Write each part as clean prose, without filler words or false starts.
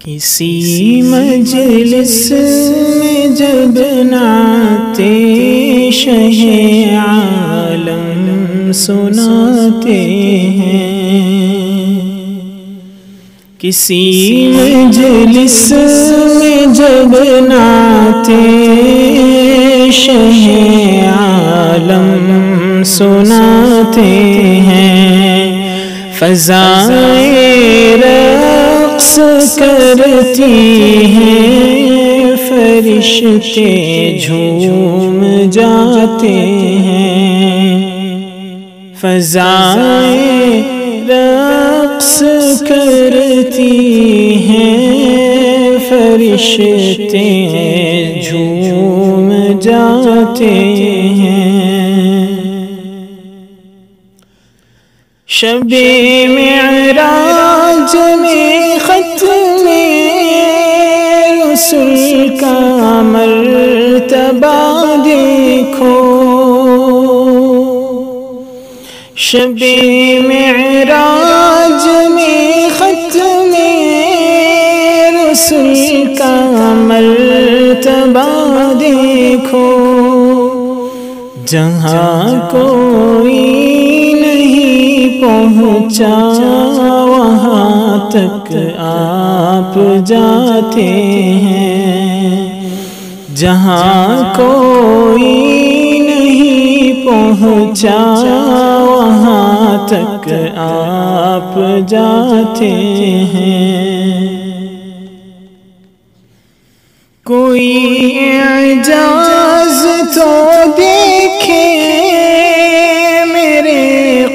کسی مجلس میں جب نعت شہ عالم سناتے ہیں، کسی مجلس میں جب نعت شہ عالم سناتے ہیں، فضائے رقص کرتی ہیں، فرشتے جھوم جاتے ہیں، فضائے رقص کرتی ہیں، فرشتے جھوم جاتے ہیں۔ شب معراج میں ختم رسل کا مرتبہ دیکھو، شب معراج میں ختم رسل کا مرتبہ دیکھو، جہاں کوئی پہنچا وہاں تک آپ جاتے ہیں، جہاں کوئی نہیں پہنچا وہاں تک آپ جاتے ہیں۔ کوئی اعجاز تو دیکھے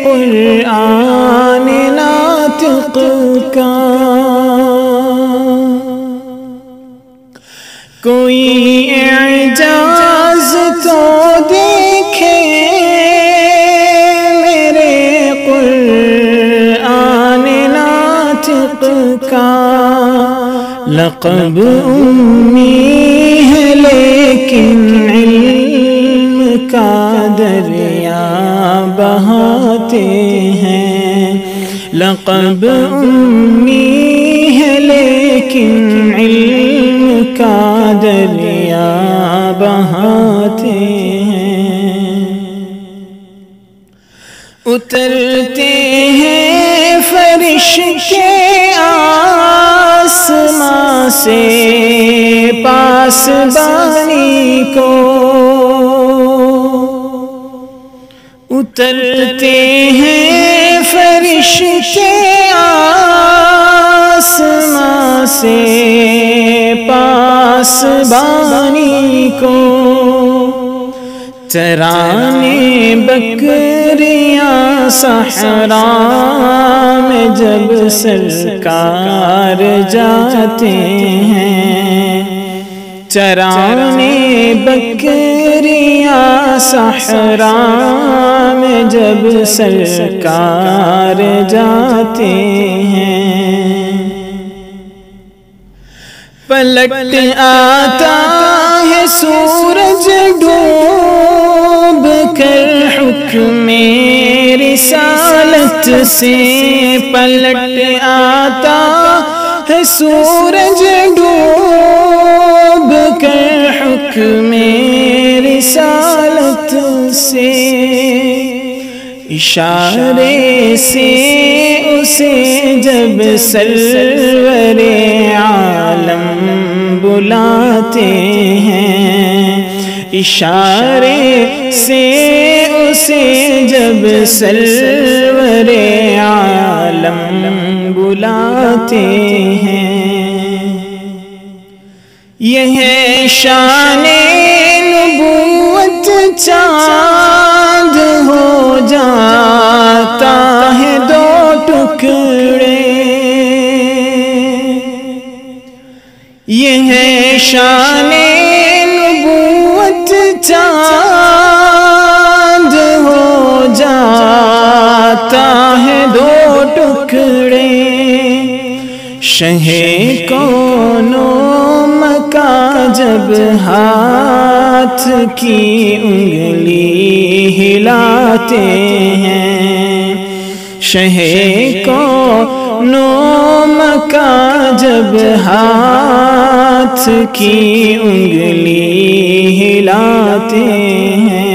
قرآن ناطق کا، کوئی اعجاز تو دیکھے میرے قرآن ناطق کا، لقب امی ہے لیکن علم کا دریا بہاتے ہیں، لقب امی ہے لیکن علم کا دریا بہاتے ہیں، اترتے ہیں فرشتے آسماں سے پاسبانی کو، اترتے ہیں فرشتے آسماں سے پاسبانی کو، ترانے بکریاں صحرا میں جب سرکار جاتے ہیں، چرانے بکریاں صحرا میں جب سرکار جاتے ہیں، پلٹ آتا ہے سورج ڈوب کر حکم رسالت سے، پلٹ آتا ہے سورج ڈوب کر حکم رسالت سے، اشارے سے اسے جب سرور عالم بلاتے ہیں، اشارے سے اسے جب سرور عالم بلاتے ہیں، یہ ہے شان نبوت، چاند ہو جاتا ہے دو ٹکڑے، یہ ہے شان نبوت، چاند ہو جاتا ہے دو ٹکڑے، شہ کون و مکان جب ہاتھ کی انگلی ہلاتے ہیں، شہ کون و مکان جب جب ہاتھ کی انگلی ہلاتے ہیں،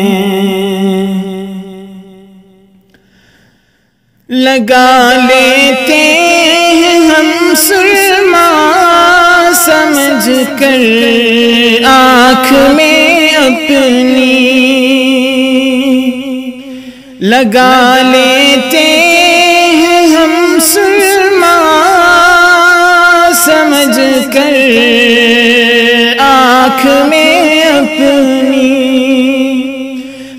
لگا لیتے ہیں ہم سرما سمجھ کر آنکھ میں اپنی، لگا لیتے ہیں ہم سرما سمجھ کر آنکھ میں اپنی،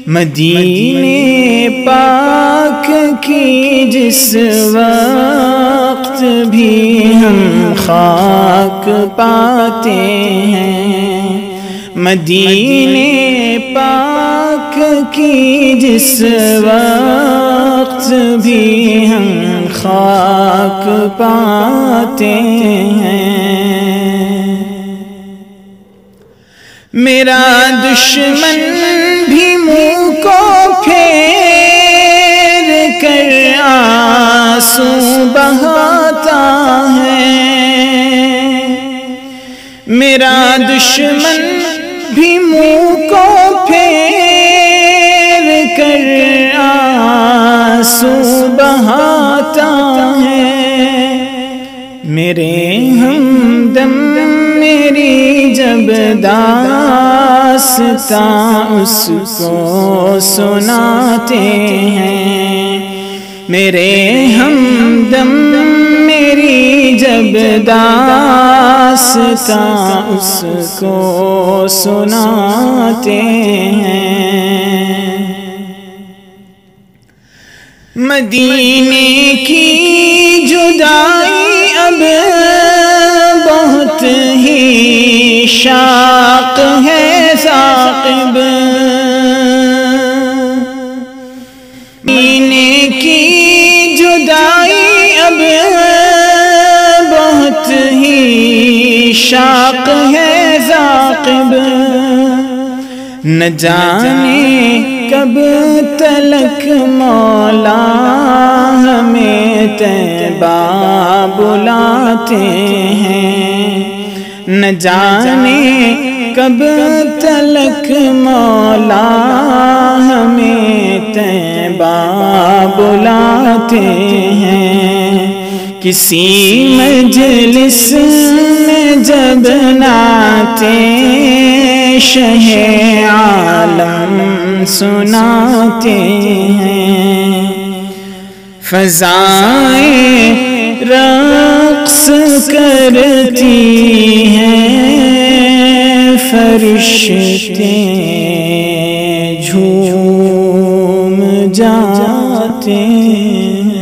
مدینے پاک کی جس وقت بھی ہم خاک پاتے ہیں، مدینے پاک کی جس وقت بھی ہم خاک پاتے ہیں، میرا دشمن بھی منہ کو پھیر کر آنسو بہاتا ہے، میرا دشمن بھی منہ کو پھیر کر آنسو بہاتا ہے، میرے ہمدم میری جب داستان اس کو سناتے ہیں، میرے ہمدم میری جب داستان اس کو سناتے ہیں، مدینے کی جدائی اب بہت ہی شاق ہے ثاقب، مدینے کی جدائی اب بہت ہی شاق ہے ثاقب، نہ جانے کب تلک مولا ہمیں طیبہ بلاتے ہیں، نہ جانے کب تلک مولا ہمیں طیبہ بلاتے ہیں، کسی مجلس میں جب نعتِ شہ عالم سناتے ہیں، فضائیں رقص کرتی ہیں، فرشتے جھوم جاتے ہیں۔